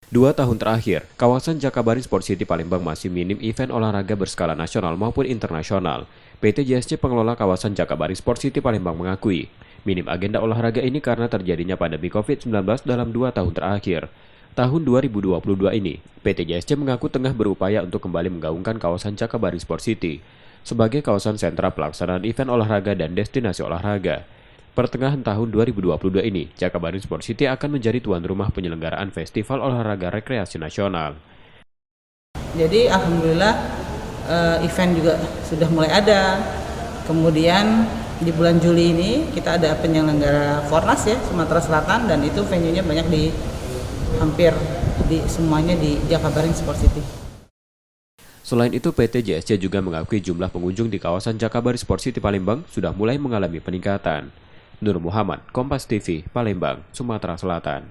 2 tahun terakhir, kawasan Jakabaring Sport City Palembang masih minim event olahraga berskala nasional maupun internasional. PT JSC pengelola kawasan Jakabaring Sport City Palembang mengakui, minim agenda olahraga ini karena terjadinya pandemi COVID-19 dalam 2 tahun terakhir. Tahun 2022 ini, PT JSC mengaku tengah berupaya untuk kembali menggaungkan kawasan Jakabaring Sport City sebagai kawasan sentra pelaksanaan event olahraga dan destinasi olahraga. Pertengahan tahun 2022 ini, Jakabaring Sport City akan menjadi tuan rumah penyelenggaraan Festival Olahraga Rekreasi Nasional. Jadi alhamdulillah event juga sudah mulai ada. Kemudian di bulan Juli ini kita ada penyelenggara Fornas ya Sumatera Selatan, dan itu venue-nya banyak hampir semuanya di Jakabaring Sport City. Selain itu, PT JSC juga mengakui jumlah pengunjung di kawasan Jakabaring Sport City Palembang sudah mulai mengalami peningkatan. Nur Muhammad, Kompas TV, Palembang, Sumatera Selatan.